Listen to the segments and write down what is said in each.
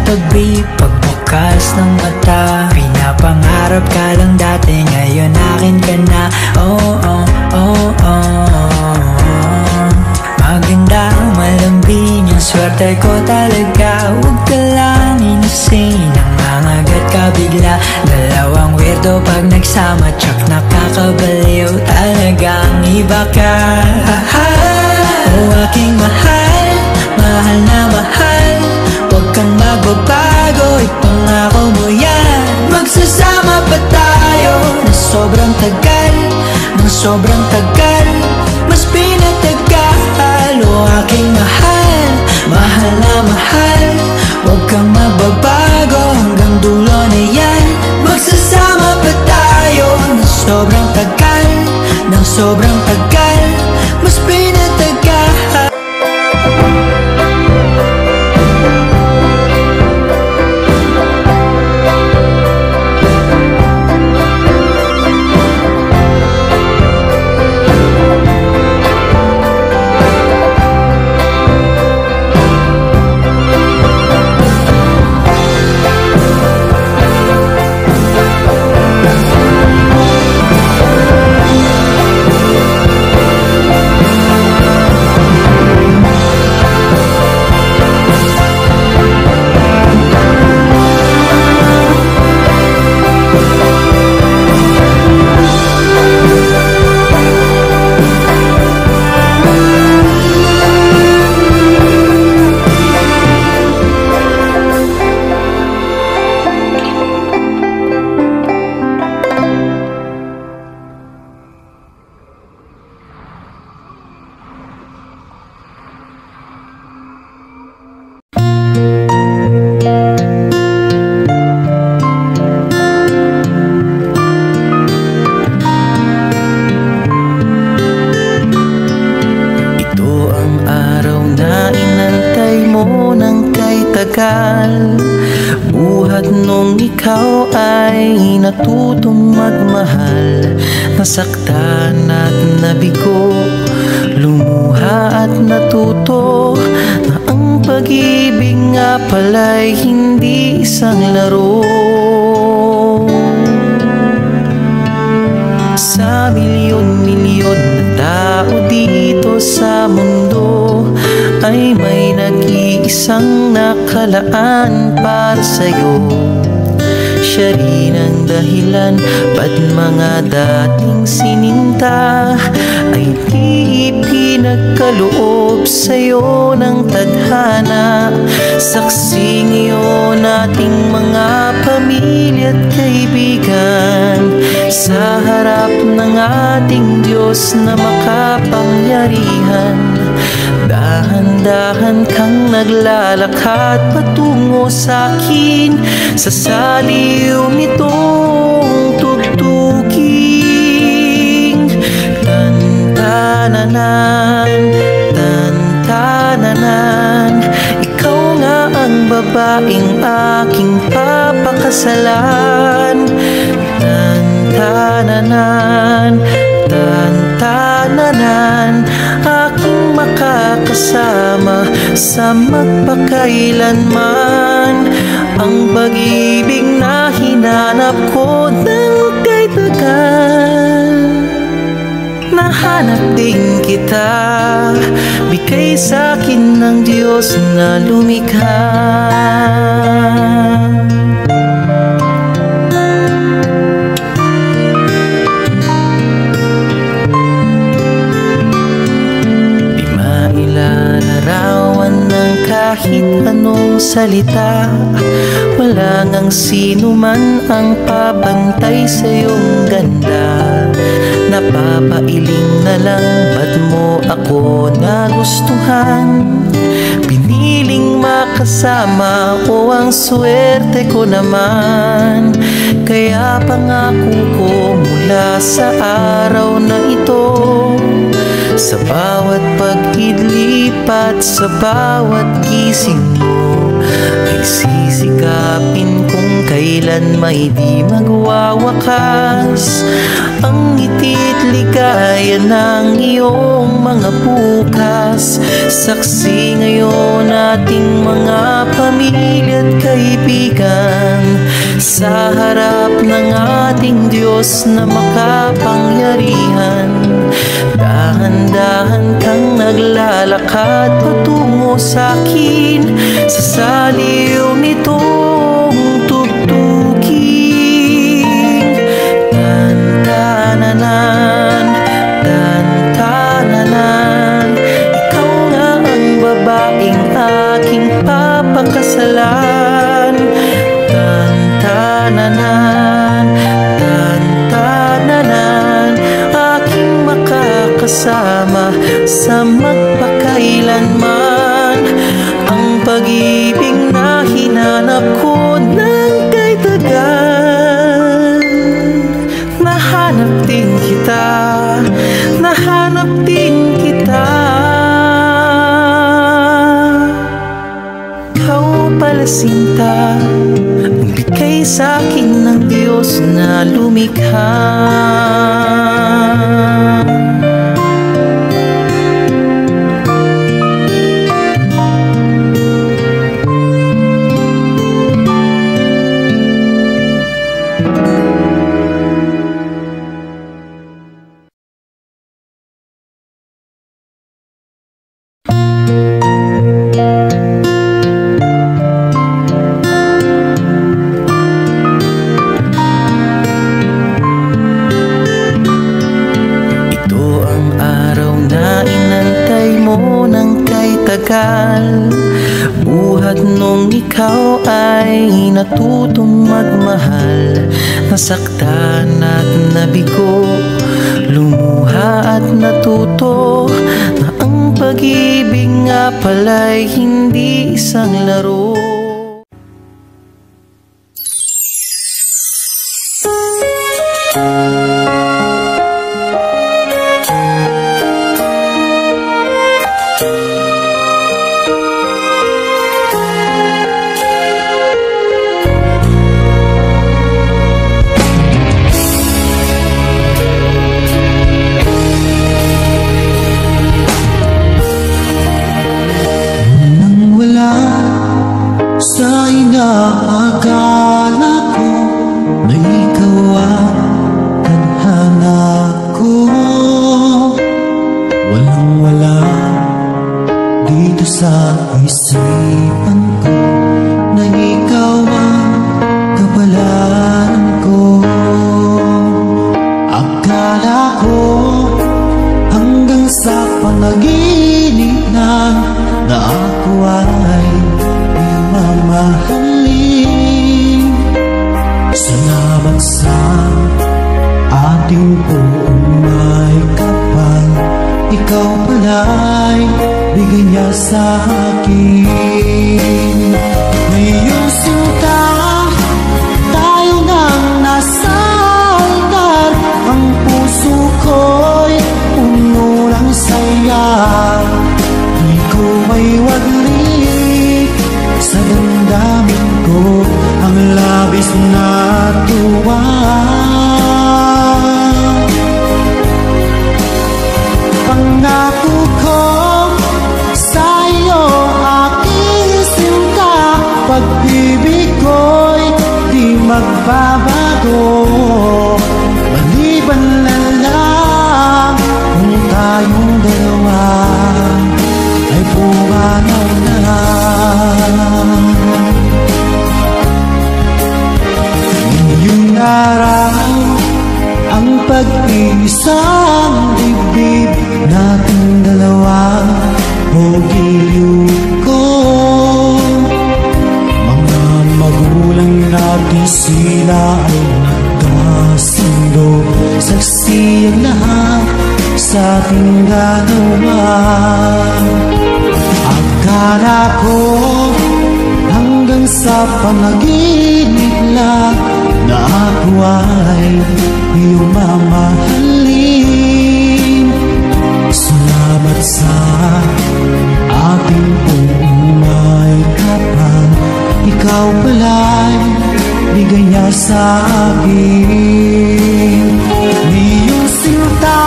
tabi pagbukas ng mata. Pinapangarap ka lang dati, ngayon akin ka na. Oh, oh, oh, oh. Maganda ang malambing, yung swerte ko talaga. Huwag ka lang inisin, nangangagat ka bigla. Dalawang weirdo pag nagsama, tsak nakakabaliw. Talagang iba ka. Oh aking mahal, mahal na mahal. Huwag kang magbabago, ipangako mo yan. Magsasama pa tayo na sobrang tagal, ng sobrang tagal, mas pinatagal. O aking mahal, mahal na mahal. Huwag kang magbabago, hanggang dulo na yan. Magsasama pa tayo ng sobrang tagal, ng sobrang tagal, mas pinatagal. Buhat nung ikaw ay natutong magmahal. Nasaktan at nabigo, lumuha at natuto na ang pag-ibig nga pala'y hindi isang laro. Sa milyon-milyon na tao dito sa mundo ay may nag-iisang nakalaan para sa'yo. Siya rin ang dahilan ba't mga dating sininta ay di ipinagkaloob sa'yo ng tadhana. Saksing iyon ating mga pamilya at kaibigan sa harap ng ating Diyos na makapangyarihan. Dahan-dahan kang naglalakad patungo sa'kin sa saliw nitong tugtuging. Tan-tananan, tan-tananan, ikaw nga ang babaeng aking papakasalan. Tan-tananan, tan-tananan, aking makakasama sa magpakailanman. Ang pag-ibig na hinanap ko ng kay tagal, nahanap din kita, bigay sa'kin ng Diyos na lumikha. Kahit anong salita, wala ngang sino man ang pabantay sa iyong ganda. Napapailing na lang, ba't mo ako nagustuhan? Piniling makasama o ang swerte ko naman. Kaya pangako ko mula sa araw na ito, sa bawat pag-idlip at sa bawat gising mo, ay sisikapin kung kailan may di magwawakas ang ngiti't ligaya ng iyong mga bukas. Saksi ngayon ating mga pamilya at kaibigan sa harap ng ating Diyos na makapangyarihan. Dahan-dahan kang naglalakad patungo sa akin sa saliw nitong tugtugin. Tan-tananan, tan-tananan, ikaw nga ang babaeng aking papakasalan. Tan-tananan, tan-tananan, aking makakasama sa magpakailanman. Ang pag-ibig na hinanap ko ng kay tagal. Nahanap din kita, nahanap din kita. Ikaw pala sinta, ang bigay sa'kin ng Diyos na lumikha. Buhat nung ikaw ay natutong magmahal, nasaktan at nabigo, lumuha at natuto na ang pag-ibig nga pala'y hindi isang laro. Bigay niya sa akin, iyong sinta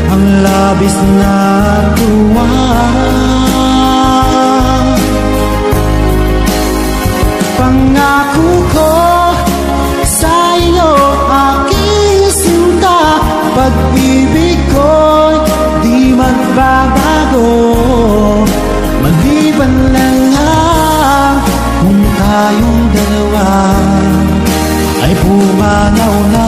ang labis na tuwa. Pangako ko sa iyo, aking sinta, pag-ibig ko'y di magbabago, maliban lang kung tayong dalawa ay pumanaw na.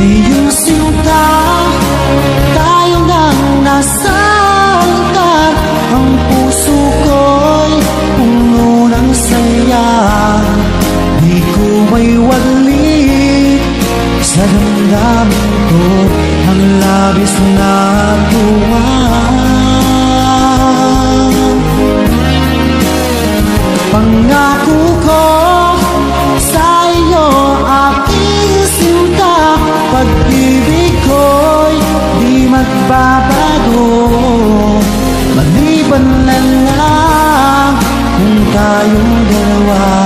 Ngayong sinta, tayo nang nasa altar, ang puso ko'y puno ng saya. Di ko may walik sa damdamin ko ang labis na tuwa. Pangako ko sa iyo, aking sinta, pag-ibig ko'y di magbabago, maliban lang kung tayong dalawa